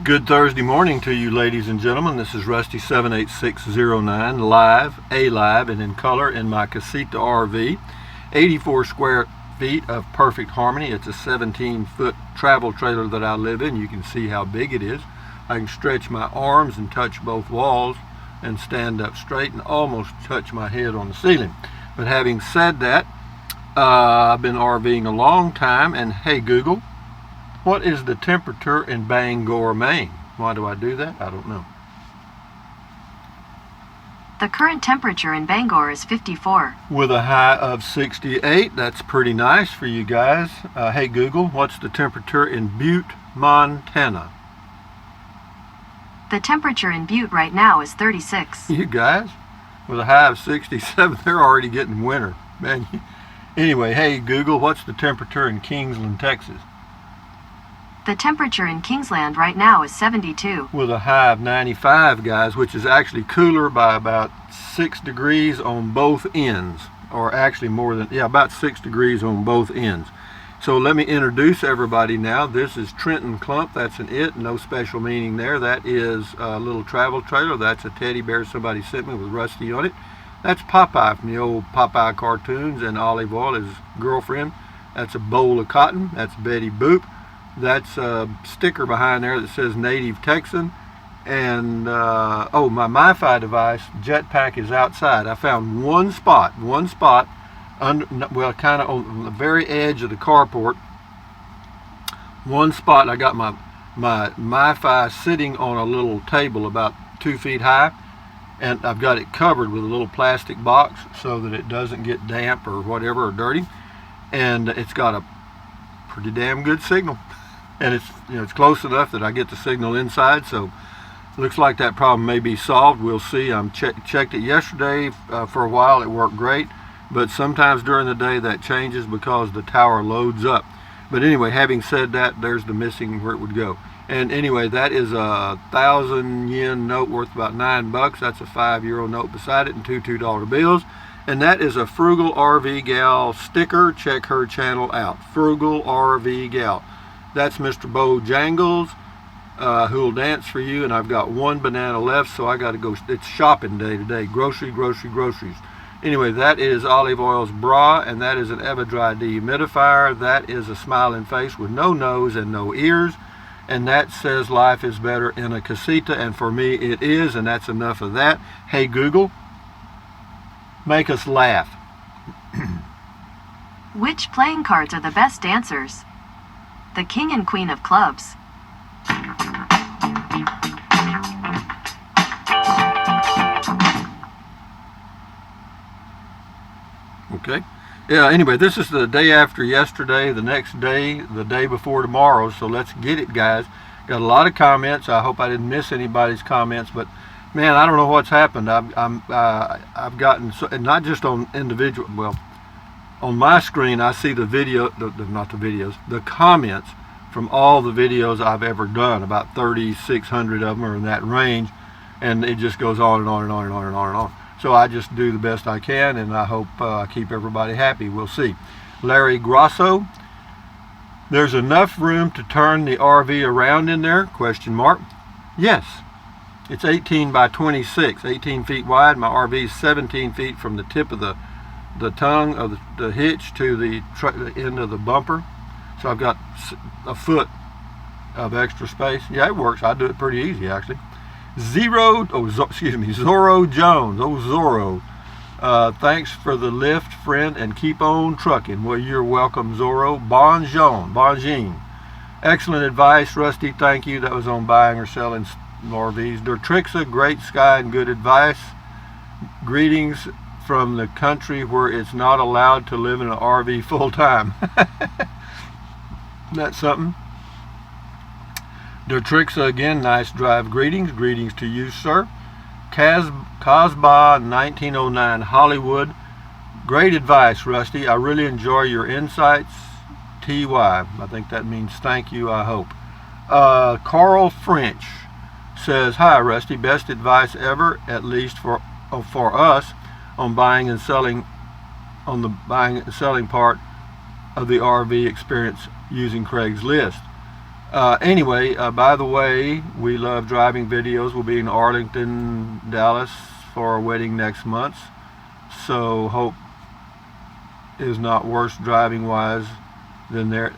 Good Thursday morning to you, ladies and gentlemen. This is Rusty 78609 live, and in color in my Casita RV. 84 square feet of perfect harmony. It's a 17-foot travel trailer that I live in. You can see how big it is. I can stretch my arms and touch both walls and stand up straight and almost touch my head on the ceiling. But having said that, I've been RVing a long time, and hey Google, what is the temperature in Bangor, Maine? Why do I do that? I don't know. The current temperature in Bangor is 54. With a high of 68. That's pretty nice for you guys. Hey Google, what's the temperature in Butte, Montana? The temperature in Butte right now is 36. You guys, with a high of 67, they're already getting winter. Man. Anyway, hey Google, what's the temperature in Kingsland, Texas? The temperature in Kingsland right now is 72. With a high of 95, guys, which is actually cooler by about 6 degrees on both ends. Or actually more than, about 6 degrees on both ends. So let me introduce everybody now. This is Trenton Clump. That's an it, no special meaning there. That is a little travel trailer. That's a teddy bear somebody sent me with Rusty on it. That's Popeye from the old Popeye cartoons, and Olive Oil, his girlfriend. That's a bowl of cotton. That's Betty Boop. That's a sticker behind there that says Native Texan. And my MiFi device, Jetpack, is outside. I found one spot under, well, kind of on the very edge of the carport. One spot, I got my MiFi sitting on a little table about 2 feet high, and I've got it covered with a little plastic box so that it doesn't get damp or whatever or dirty. And it's got a pretty damn good signal. And it's close enough that I get the signal inside, so looks like that problem may be solved. We'll see. I checked it yesterday for a while. It worked great, but sometimes during the day that changes because the tower loads up. But anyway, having said that, there's the missing where it would go. And anyway, that is a 1,000 yen note worth about $9. That's a €5 note beside it and two $2 bills. And that is a Frugal RV Gal sticker. Check her channel out, Frugal RV Gal. That's Mr. Bojangles, who'll dance for you, and I've got one banana left, so I got to go. It's shopping day today. Groceries. Anyway, that is Olive Oil's bra, and that is an Evidry dehumidifier. That is a smiling face with no nose and no ears, and that says life is better in a casita, and for me it is, and that's enough of that. Hey Google, make us laugh. Which playing cards are the best dancers? The King and Queen of Clubs. Okay. Yeah, anyway, this is the day after yesterday, the next day, the day before tomorrow, so let's get it, guys. Got a lot of comments. I hope I didn't miss anybody's comments, but man, I don't know what's happened. I've gotten, so, and not just on individual, well, on my screen I see the video, not the videos, the comments from all the videos I've ever done. About 3,600 of them are in that range, and it just goes on and on and on and on and on and on. So I just do the best I can, and I hope I keep everybody happy. We'll see. Larry Grosso, there's enough room to turn the RV around in there? Question mark. Yes. It's 18 by 26, 18 feet wide. My RV is 17 feet from the tip of the tongue of the hitch to the end of the bumper. So I've got a foot of extra space. Yeah, it works. I do it pretty easy, actually. Zorro Jones. Oh, Zorro. Thanks for the lift, friend, and keep on trucking. Well, you're welcome, Zorro. Bonjean. Excellent advice, Rusty. Thank you. That was on buying or selling RVs. Dertrixa, great sky and good advice. Greetings from the country where it's not allowed to live in an RV full time. That's something. Dertrixa again, nice drive. Greetings to you, sir. Casbah 1909 Hollywood, great advice, Rusty. I really enjoy your insights. TY, I think that means thank you, I hope. Carl French says, hi Rusty, best advice ever, at least for us, on buying and selling, on the buying and selling part of the RV experience using Craigslist. Anyway, by the way, we love driving videos. We'll be in Arlington, Dallas for our wedding next month. So hope is not worse driving wise than it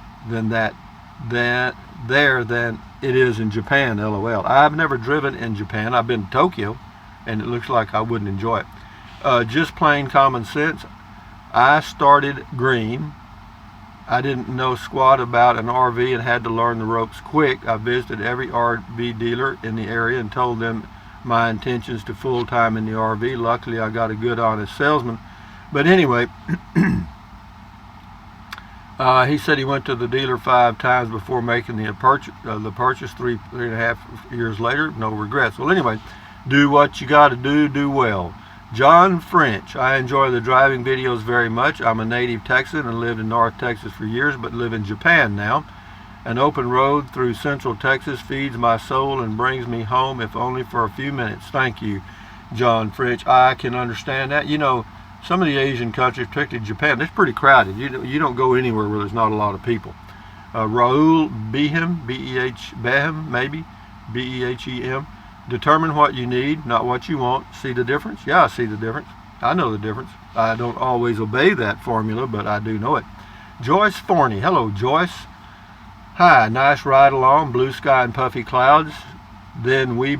is in Japan. LOL. I've never driven in Japan. I've been to Tokyo, and it looks like I wouldn't enjoy it. Just plain common sense. I started green. I didn't know squat about an RV and had to learn the ropes quick. I visited every RV dealer in the area and told them my intentions to full-time in the RV. Luckily, I got a good, honest salesman. But anyway, he said he went to the dealer 5 times before making the purchase 3.5 years later. No regrets. Well, anyway, do what you got to do well. John French. I enjoy the driving videos very much. I'm a native Texan and lived in North Texas for years, but live in Japan now. An open road through Central Texas feeds my soul and brings me home, if only for a few minutes. Thank you, John French. I can understand that. You know, some of the Asian countries, particularly Japan, it's pretty crowded. You don't go anywhere where there's not a lot of people. Raul Behem, Behem, maybe, B-E-H-E-M. Determine what you need, not what you want. See the difference? Yeah, I see the difference. I know the difference. I don't always obey that formula, but I do know it. Joyce Forney. Hello, Joyce. Hi, nice ride along, blue sky and puffy clouds. Then the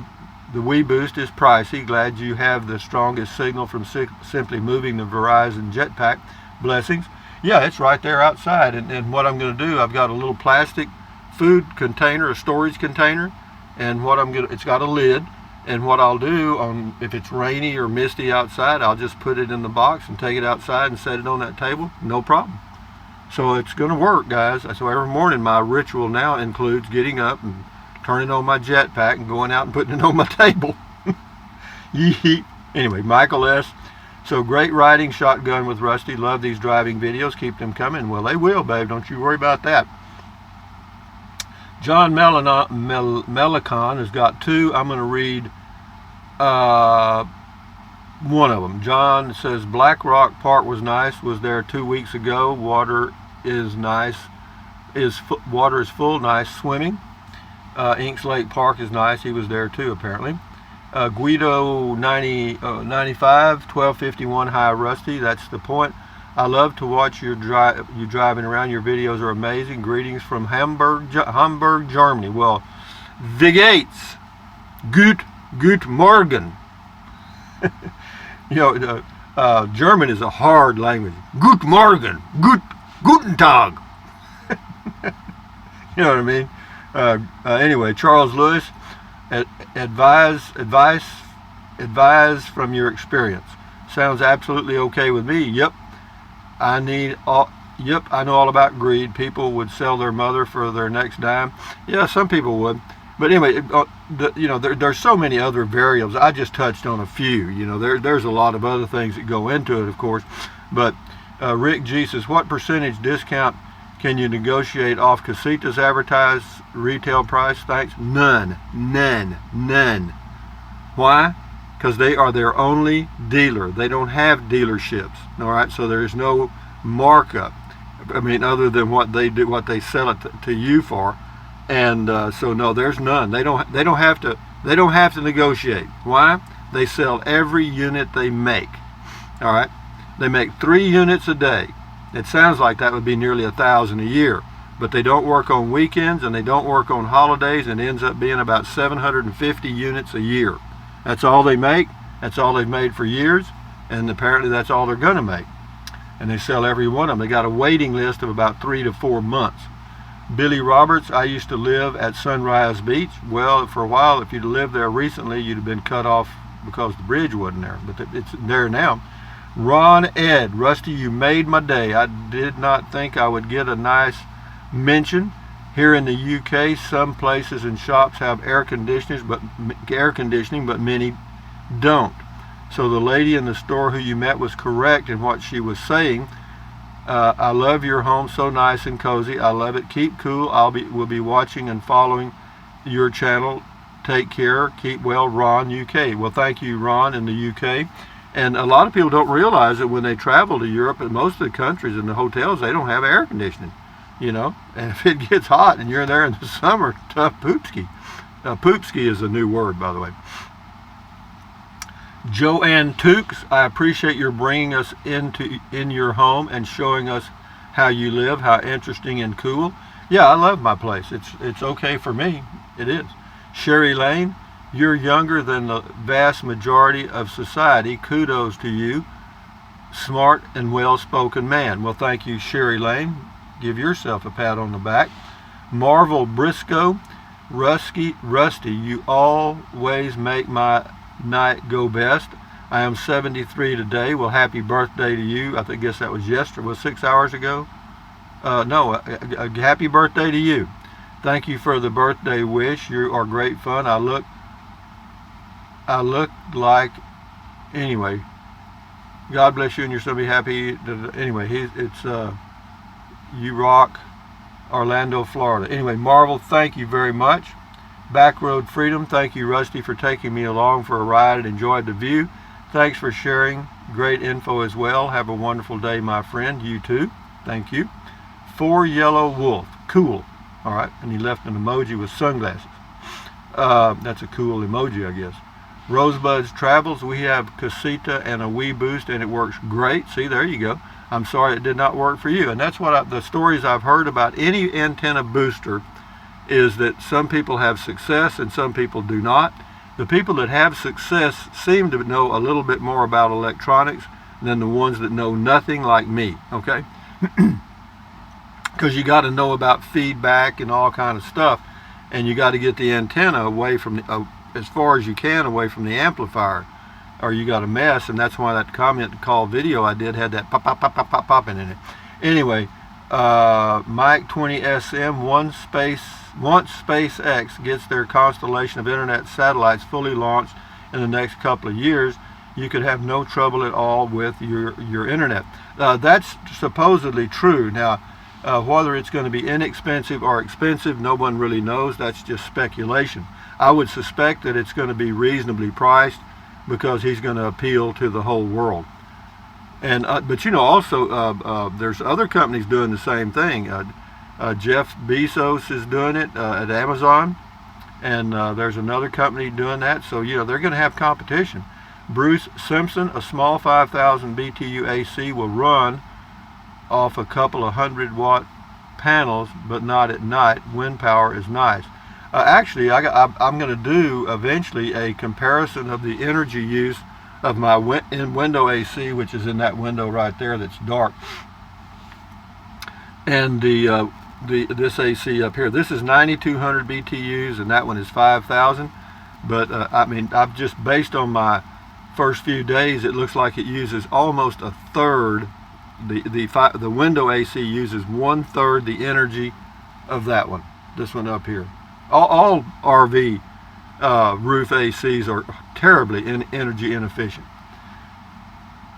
WeBoost is pricey. Glad you have the strongest signal from simply moving the Verizon Jetpack. Blessings. Yeah, it's right there outside. And what I'm going to do, I've got a little plastic food container, a storage container. And it's got a lid, and what I'll do if it's rainy or misty outside, I'll just put it in the box and take it outside and set it on that table. No problem. So it's going to work, guys. So every morning my ritual now includes getting up and turning on my jetpack and going out and putting it on my table. Yee. Anyway, Michael S. So great riding shotgun with Rusty. Love these driving videos. Keep them coming. Well, they will, babe. Don't you worry about that. John Melicon has got 2. I'm going to read one of them. John says, Black Rock Park was nice. Was there 2 weeks ago. Water is nice. Water is full. Nice swimming. Inks Lake Park is nice. He was there too, apparently. Guido 95, 1251 High Rusty. That's the point. I love to watch you driving around. Your videos are amazing. Greetings from Hamburg, Germany. Well, wie geht's? Gut Morgen. German is a hard language. Gut Morgen. Guten Tag. You know what I mean? Anyway, Charles Lewis, advise from your experience. Sounds absolutely okay with me. Yep. I know all about greed. People would sell their mother for their next dime. Yeah, some people would. But anyway, there's so many other variables. I just touched on a few. There's a lot of other things that go into it, of course. But Rick G says, what percentage discount can you negotiate off Casitas advertised retail price? Thanks. None. Why? Because they are their only dealer. They don't have dealerships. All right, so there's no markup. I mean, other than what they do, what they sell it to you for, and so no, there's none. They don't have to negotiate. Why? They sell every unit they make. All right, they make 3 units a day. It sounds like that would be nearly 1,000 a year, but they don't work on weekends and they don't work on holidays, and it ends up being about 750 units a year. That's all they make. That's all they've made for years, and apparently that's all they're going to make. And they sell every one of them. They got a waiting list of about 3 to 4 months. Billy Roberts, I used to live at Sunrise Beach. Well, for a while, if you'd lived there recently, you'd have been cut off because the bridge wasn't there, but it's there now. Ron Ed, Rusty, you made my day. I did not think I would get a nice mention. Here in the UK, some places and shops have air conditioning, but many don't. So the lady in the store who you met was correct in what she was saying. I love your home, so nice and cozy. I love it. Keep cool. We'll be watching and following your channel. Take care. Keep well, Ron, UK. Well, thank you, Ron, in the UK. And a lot of people don't realize that when they travel to Europe, in most of the countries and the hotels, they don't have air conditioning, you know. And if it gets hot and you're there in the summer, tough poopski. Poopski is a new word, by the way. Joanne Tukes, I appreciate your bringing us in your home and showing us how you live, how interesting and cool. Yeah, I love my place. It's okay for me. It is. Sherry Lane, you're younger than the vast majority of society. Kudos to you. Smart and well-spoken man. Well, thank you, Sherry Lane. Give yourself a pat on the back. Marvel Briscoe, Rusty, you always make my night go best. I am 73 today. Well, happy birthday to you. I guess that was yesterday. Was 6 hours ago? No, happy birthday to you. Thank you for the birthday wish. You are great fun. I look like, anyway, God bless you and you're so be happy. Anyway, you rock, Orlando, Florida. Anyway, Marvel, thank you very much. Backroad Freedom, thank you, Rusty, for taking me along for a ride and enjoyed the view. Thanks for sharing great info as well. Have a wonderful day, my friend. You too. Thank you. 4 Yellow Wolf, cool. All right, and he left an emoji with sunglasses. That's a cool emoji, I guess. Rosebud's Travels, we have Casita and a Wii Boost, and it works great. See, there you go. I'm sorry it did not work for you. And that's what the stories I've heard about any antenna booster is that some people have success and some people do not. The people that have success seem to know a little bit more about electronics than the ones that know nothing, like me, okay? Because you got to know about feedback and all kind of stuff, and you got to get the antenna away from the, as far as you can away from the amplifier, or you got a mess. And that's why that comment call video I did had that pop pop pop pop pop popping in it. Anyway, Mike 20SM, once SpaceX gets their constellation of internet satellites fully launched in the next couple of years, you could have no trouble at all with your internet. That's supposedly true. Now, whether it's going to be inexpensive or expensive, no one really knows. That's just speculation. I would suspect that it's going to be reasonably priced because he's going to appeal to the whole world. And but you know, also there's other companies doing the same thing. Jeff Bezos is doing it at Amazon, and there's another company doing that. So you know, they're going to have competition. Bruce Simpson, a small 5,000 BTU AC will run off a couple of 100-watt panels, but not at night. Wind power is nice. Actually, I'm going to do eventually a comparison of the energy use of my window AC, which is in that window right there that's dark, and this AC up here. This is 9,200 BTUs, and that one is 5,000. But I mean, I've just based on my first few days, it looks like it uses almost a third. The window AC uses 1/3 the energy of that one. This one up here. All RV roof ACs are terribly energy inefficient.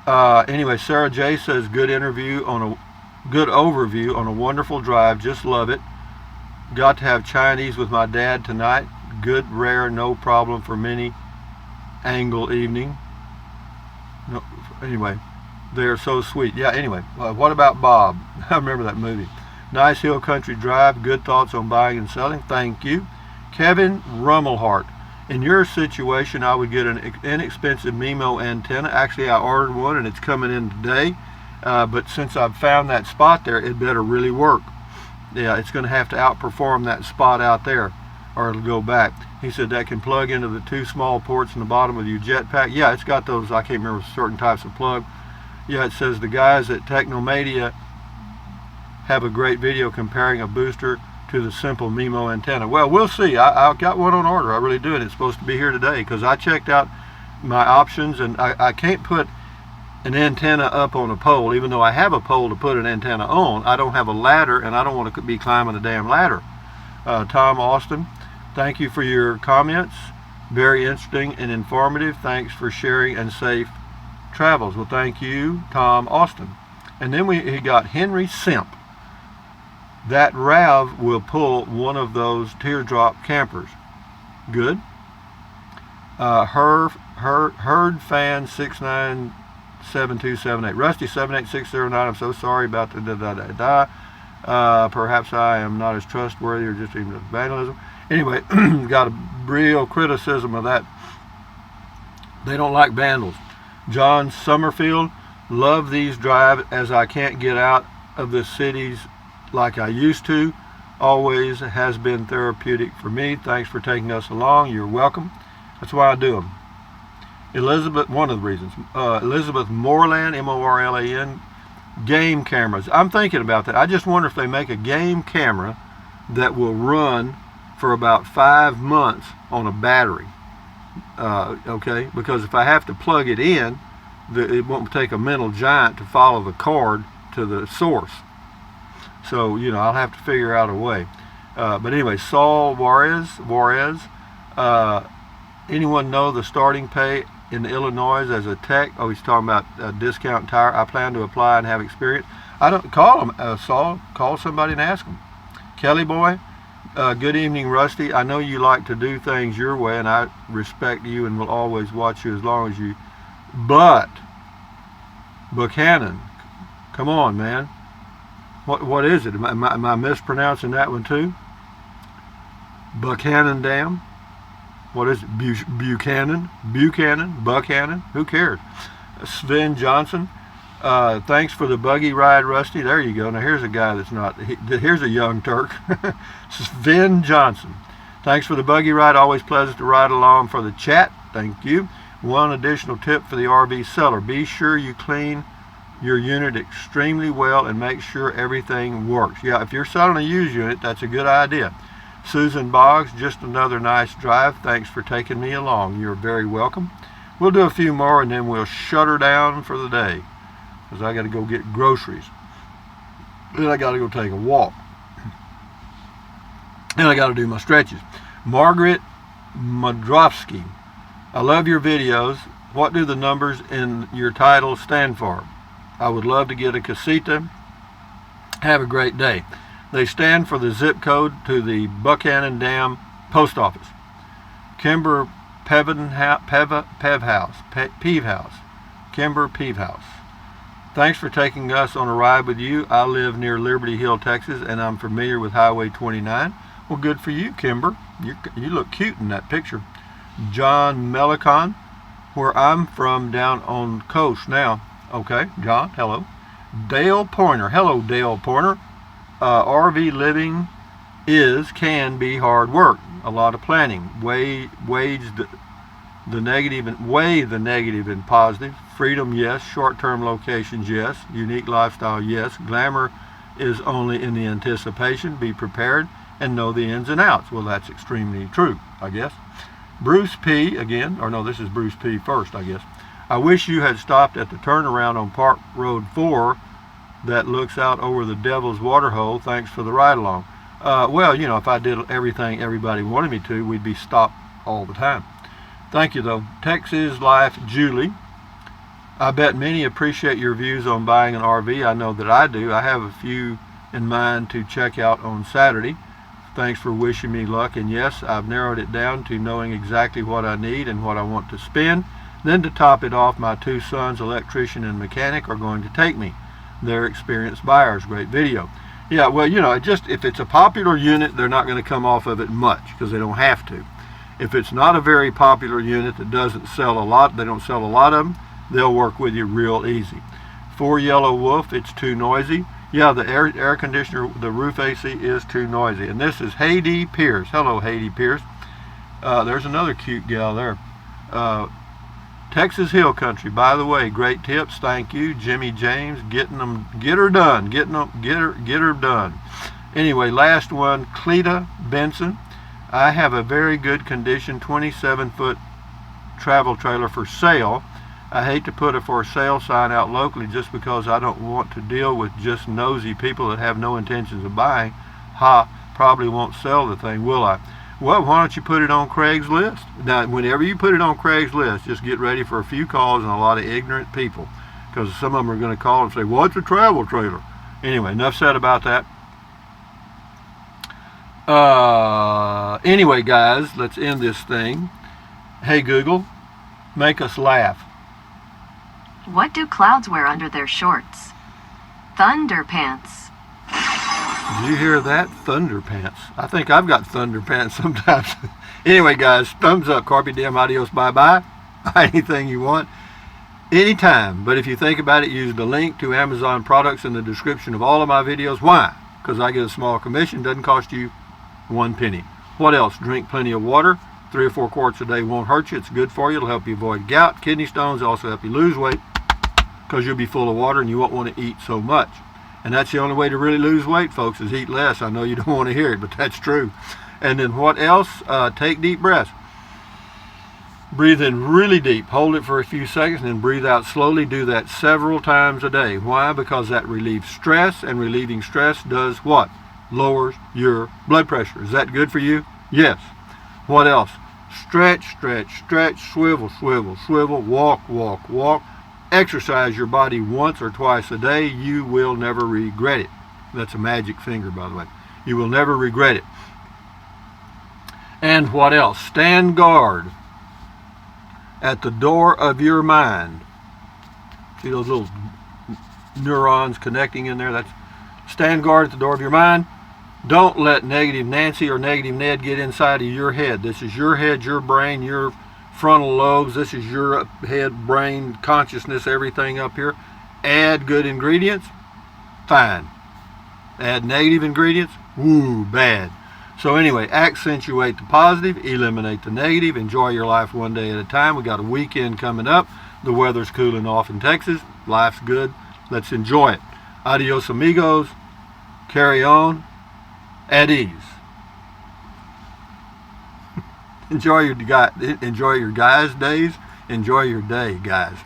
Anyway, Sarah J says good overview on a wonderful drive. Just love it. Got to have Chinese with my dad tonight. Good, rare, no problem for many angle evening. No, anyway, they're so sweet. Yeah, anyway, what about Bob? I remember that movie. Nice Hill Country Drive. Good thoughts on buying and selling. Thank you. Kevin Rummelhart. In your situation, I would get an inexpensive MIMO antenna. Actually, I ordered one and it's coming in today. But since I've found that spot there, it better really work. Yeah, it's going to have to outperform that spot out there, or it'll go back. He said that can plug into the 2 small ports in the bottom of your jetpack. Yeah, it's got those, I can't remember certain types of plug. Yeah, it says the guys at Technomedia have a great video comparing a booster to the simple MIMO antenna. Well, we'll see. I've got one on order. I really do, and it's supposed to be here today because I checked out my options, and I can't put an antenna up on a pole. Even though I have a pole to put an antenna on, I don't have a ladder, and I don't want to be climbing a damn ladder. Tom Austin, thank you for your comments. Very interesting and informative. Thanks for sharing and safe travels. Well, thank you, Tom Austin. And then he got Henry Simp. That RAV will pull one of those teardrop campers. Good. Herd Fan 697278. Rusty 78609. I'm so sorry about the perhaps I am not as trustworthy or just even vandalism. Anyway, got a real criticism of that. They don't like vandals. John Summerfield, love these drives as I can't get out of the cities like I used to. Always has been therapeutic for me. Thanks for taking us along. You're welcome. That's why I do them. Elizabeth, one of the reasons. Elizabeth Moreland, Morlan, game cameras. I'm thinking about that. I just wonder if they make a game camera that will run for about 5 months on a battery. Okay, because if I have to plug it in, it won't take a mental giant to follow the cord to the source. So, you know, I'll have to figure out a way. But anyway, Saul Juarez, anyone know the starting pay in Illinois as a tech? Oh, he's talking about a discount tire. I plan to apply and have experience. I don't call him, Saul. Call somebody and ask him. Kelly boy, good evening, Rusty. I know you like to do things your way, and I respect you and will always watch you as long as you. But Buchanan, come on, man. What is it? Am I mispronouncing that one too? Buchanan Dam? What is it? Buchanan? Buchanan? Who cares? Sven Johnson. Thanks for the buggy ride, Rusty. There you go. Now here's a guy that's not. Here's a young Turk. Sven Johnson. Thanks for the buggy ride. Always pleasant to ride along for the chat. Thank you. One additional tip for the RV seller. Be sure you clean your unit extremely well and make sure everything works. Yeah, if you're selling a used unit, that's a good idea. Susan Boggs, just another nice drive. Thanks for taking me along. You're very welcome. We'll do a few more and then we'll shut her down for the day, because I got to go get groceries. Then I got to go take a walk. And I got to do my stretches. Margaret Modrovsky, I love your videos. What do the numbers in your title stand for? I would love to get a casita. Have a great day. They stand for the zip code to the Buchanan Dam post office. Kimber Pevehouse. Kimber Pevehouse. Thanks for taking us on a ride with you. I live near Liberty Hill, Texas, and I'm familiar with Highway 29. Well, good for you, Kimber. You look cute in that picture. John Melicon, where I'm from down on coast now. Okay, John, hello. Dale Pointer. Hello, Dale Pointer. RV living can be hard work. A lot of planning. Weigh the negative and positive. Freedom, yes. Short-term locations, yes. Unique lifestyle, yes. Glamour is only in the anticipation. Be prepared and know the ins and outs. Well, that's extremely true, I guess. Bruce P. again, or no, this is Bruce P. first, I guess. I wish you had stopped at the turnaround on Park Road 4 that looks out over the Devil's Waterhole. Thanks for the ride along. Well, you know, if I did everything everybody wanted me to, we'd be stopped all the time. Thank you, though. Texas Life Julie. I bet many appreciate your views on buying an RV. I know that I do. I have a few in mind to check out on Saturday. Thanks for wishing me luck. And yes, I've narrowed it down to knowing exactly what I need and what I want to spend. Then to top it off, my two sons, electrician and mechanic, are going to take me. They're experienced buyers. Great video. Yeah, well, you know, if it's a popular unit, they're not going to come off of it much because they don't have to. If it's not a very popular unit that doesn't sell a lot, they don't sell a lot of them, they'll work with you real easy. For Yellow Wolf, it's too noisy. Yeah, the air conditioner, the roof AC is too noisy. And this is Heidi Pierce. Hello, Heidi Pierce. There's another cute gal there. Texas Hill Country, by the way, great tips. Thank you, Jimmy James. Get her done. Anyway, last one, Cleta Benson. I have a very good condition 27-foot travel trailer for sale. I hate to put a for sale sign out locally just because I don't want to deal with just nosy people that have no intentions of buying. Probably won't sell the thing, will I? Well, why don't you put it on Craigslist? Now, whenever you put it on Craigslist, just get ready for a few calls and a lot of ignorant people, because some of them are going to call and say, what's a travel trailer? Anyway, enough said about that. Anyway, guys, let's end this thing. Hey, Google, Make us laugh. What do clouds wear under their shorts? Thunderpants. Did you hear that? Thunderpants. I think I've got thunderpants sometimes. Anyway, guys, thumbs up. Carpe diem, adios, bye-bye. Buy anything you want, anytime. But if you think about it, use the link to Amazon products in the description of all of my videos. Why? Because I get a small commission. Doesn't cost you 1 penny. What else? Drink plenty of water. 3 or 4 quarts a day won't hurt you. It's good for you. It'll help you avoid gout, kidney stones. It'll also help you lose weight because you'll be full of water and you won't want to eat so much. And that's the only way to really lose weight, folks, is eat less. I know you don't want to hear it, but that's true. And then what else? Take deep breaths. Breathe in really deep. Hold it for a few seconds and then breathe out slowly. Do that several times a day. Why? Because that relieves stress, and relieving stress does what? Lowers your blood pressure. Is that good for you? Yes. What else? Stretch, stretch, stretch, swivel, swivel, swivel, walk, walk, walk. Exercise your body once or twice a day. You will never regret it. That's a magic finger, by the way. You will never regret it. And what else? Stand guard at the door of your mind. See those little neurons connecting in there? That's stand guard at the door of your mind. Don't let negative Nancy or negative Ned get inside of your head. This is your head, your brain, your frontal lobes. This is your head, brain, consciousness, everything up here. Add good ingredients, fine. Add negative ingredients, woo, bad. So anyway, accentuate the positive, eliminate the negative, enjoy your life one day at a time. We got a weekend coming up. The weather's cooling off in Texas. Life's good. Let's enjoy it. Adios, amigos. Carry on. At ease. Enjoy your guys' days. Enjoy your day, guys.